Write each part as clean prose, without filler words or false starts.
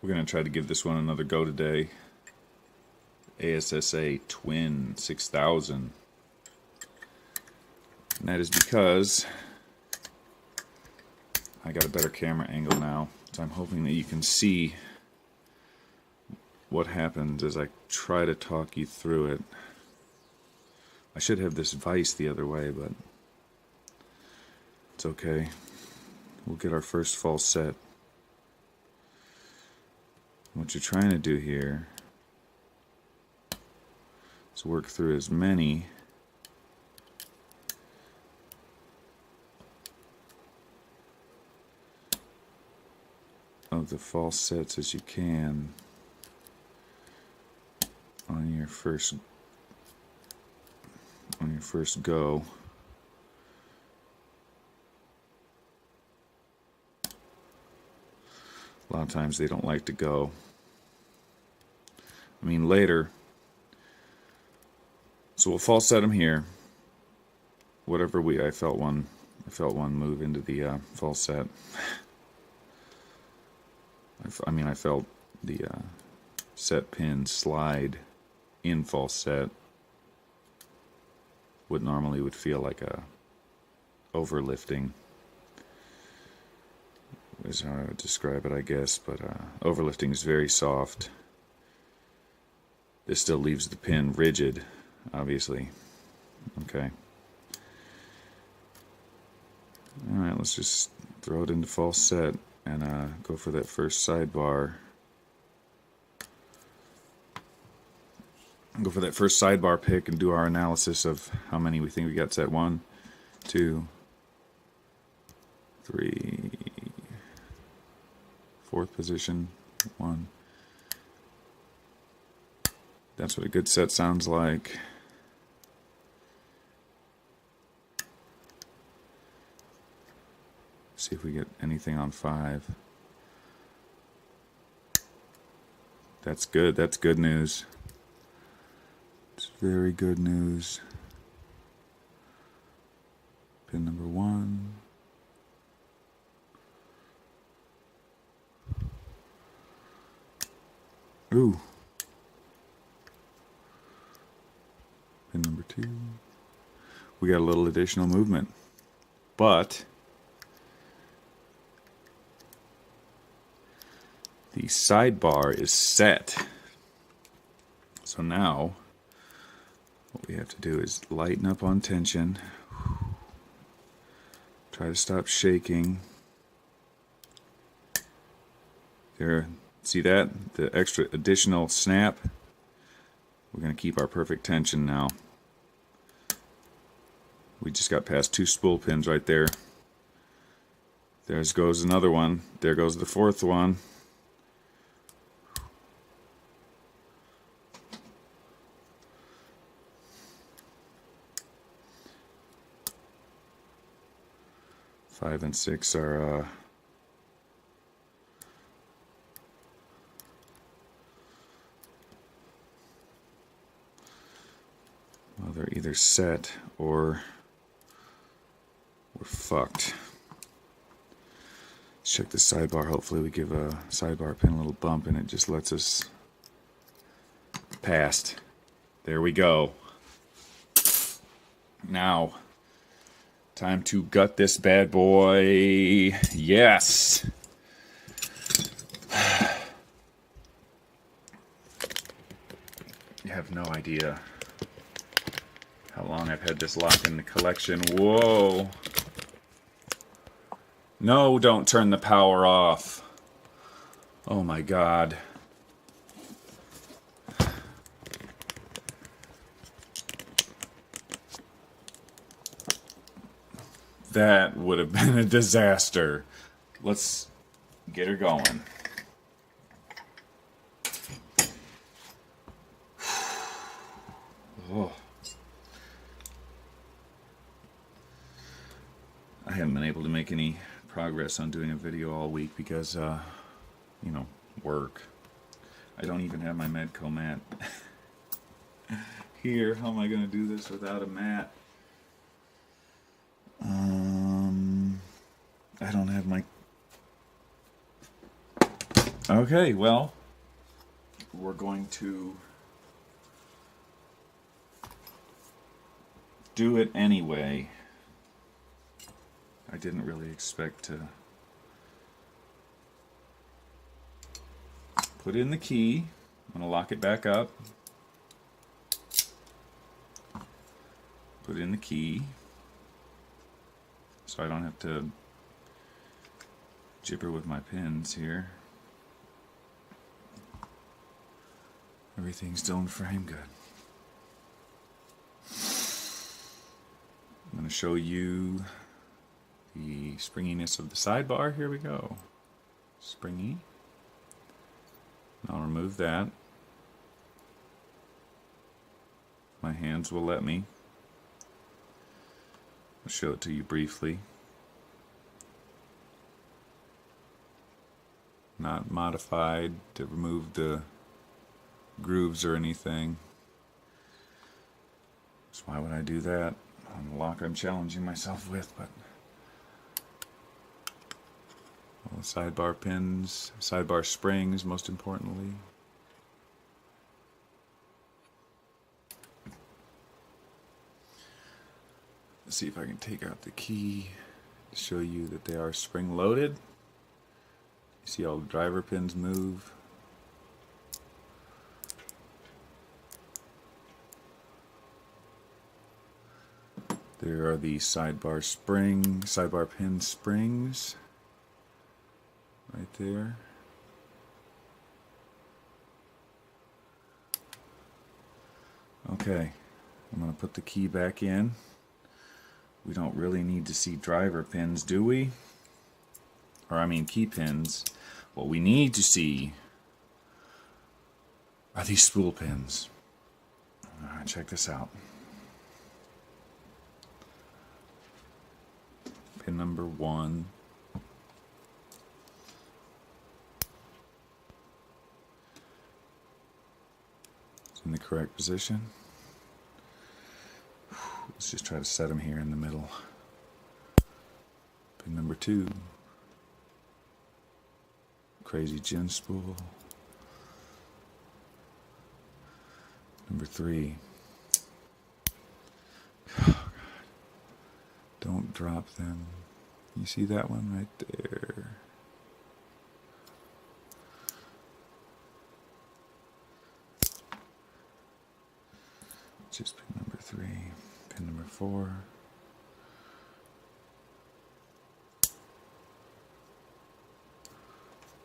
We're going to try to give this one another go today. ASSA Twin 6000. And that is because I got a better camera angle now. So I'm hoping that you can see what happens as I try to talk you through it. I should have this vise the other way, but it's okay. We'll get our first false set. What you're trying to do here is work through as many of the false sets as you can on your first go. A lot of times they don't like to go. I mean later. So we'll false set them here. Whatever I felt one move into the false set. I felt the set pin slide in false set. What normally would feel like a overlifting is how I would describe it, I guess, but overlifting is very soft. This still leaves the pin rigid, obviously. Okay. Alright, let's just throw it into false set and go for that first sidebar. Go for that first sidebar pick and do our analysis of how many we think we got set. 1, 2, 3, fourth position, 1. That's what a good set sounds like. See if we get anything on 5. That's good. That's good news. It's very good news. Pin number 1. Ooh. Pin number 2. We got a little additional movement. But the sidebar is set. So now what we have to do is lighten up on tension. Try to stop shaking. There, see that? The extra additional snap. We're going to keep our perfect tension now. We just got past 2 spool pins right there. There goes another one. There goes the 4th one. Five and 6 are well, they're either set or we're fucked. Let's check the sidebar. Hopefully we give a sidebar pin a little bump and it just lets us past. There we go. Now, time to gut this bad boy. Yes! You have no idea how long I've had this lock in the collection. Whoa! No, don't turn the power off. Oh my God. That would have been a disaster. Let's get her going. Oh. I haven't been able to make any progress on doing a video all week because, you know, work. I don't even have my Medco mat here. How am I going to do this without a mat? I don't have my Okay, well, we're going to do it anyway. I didn't really expect to put in the key. I'm going to lock it back up. Put in the key so I don't have to jibber with my pins here. Everything's still in frame good. I'm going to show you the springiness of the sidebar. Here we go. Springy. I'll remove that. My hands will let me. I'll show it to you briefly. Not modified to remove the grooves or anything. So why would I do that on the lock I'm challenging myself with? But all the sidebar pins, sidebar springs, most importantly. Let's see if I can take out the key to show you that they are spring loaded. You see all the driver pins move. There are the sidebar pin springs right there. Okay, I'm going to put the key back in. We don't really need to see driver pins, do we? Or I mean key pins. What we need to see are these spool pins. Alright, check this out. Pin number 1. It's in the correct position. Let's just try to set them here in the middle. Pin number 2. Crazy gin spool. Number 3. Oh, God. Don't drop them. You see that one right there? Just pin number 3. Pin number 4.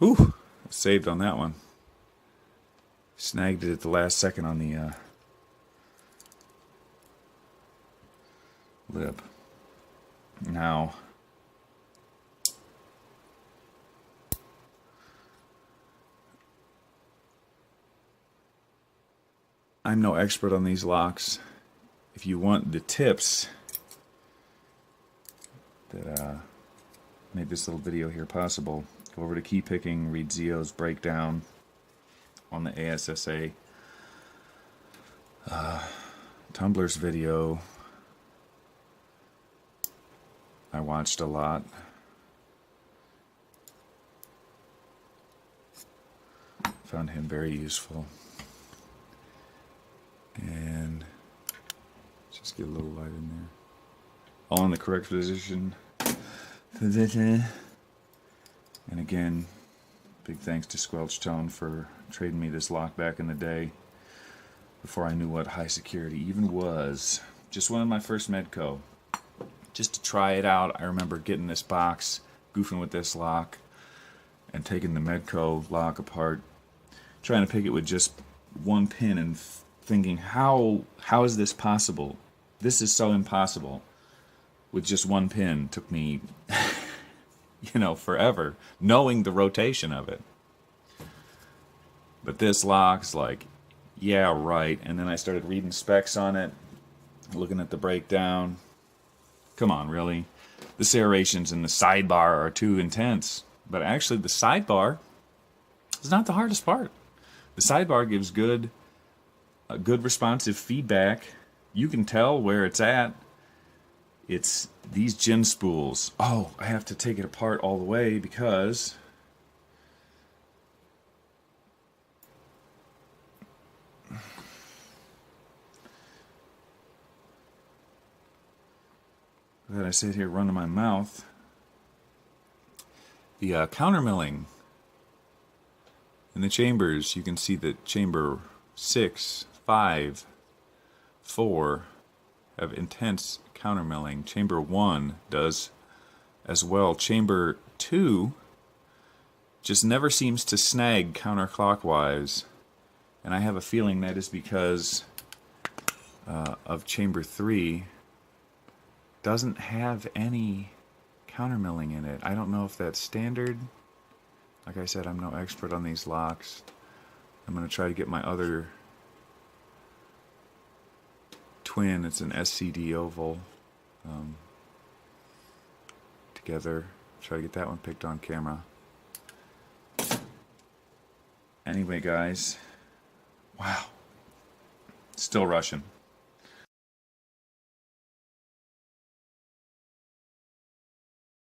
Ooh, saved on that one. Snagged it at the last second on the lip. Now, I'm no expert on these locks. If you want the tips that made this little video here possible, go over to Key Picking, read Zio's breakdown on the ASSA. Tumblr's video I watched a lot. Found him very useful. And just get a little light in there. All in the correct position. And again, big thanks to Squelch Tone for trading me this lock back in the day before I knew what high security even was. Just one of my first Medco. Just to try it out, I remember getting this box, goofing with this lock, and taking the Medco lock apart, trying to pick it with just one pin and thinking, how is this possible? This is so impossible. With just one pin took me, forever, knowing the rotation of it. But this lock's like, yeah, right. And then I started reading specs on it, looking at the breakdown. Come on, really? The serrations and the sidebar are too intense. But actually, the sidebar is not the hardest part. The sidebar gives good responsive feedback. You can tell where it's at. It's these gin spools. Oh, I have to take it apart all the way because that I sit here running my mouth. The countermilling in the chambers, you can see that chamber 6, 5, 4 have intense countermilling. Chamber 1 does as well. Chamber 2 just never seems to snag counterclockwise, and I have a feeling that is because of chamber 3 doesn't have any countermilling in it. I don't know if that's standard. Like I said, I'm no expert on these locks. I'm going to try to get my other twin, it's an SCD oval, together. Try to get that one picked on camera. Anyway, guys, wow, still rushing.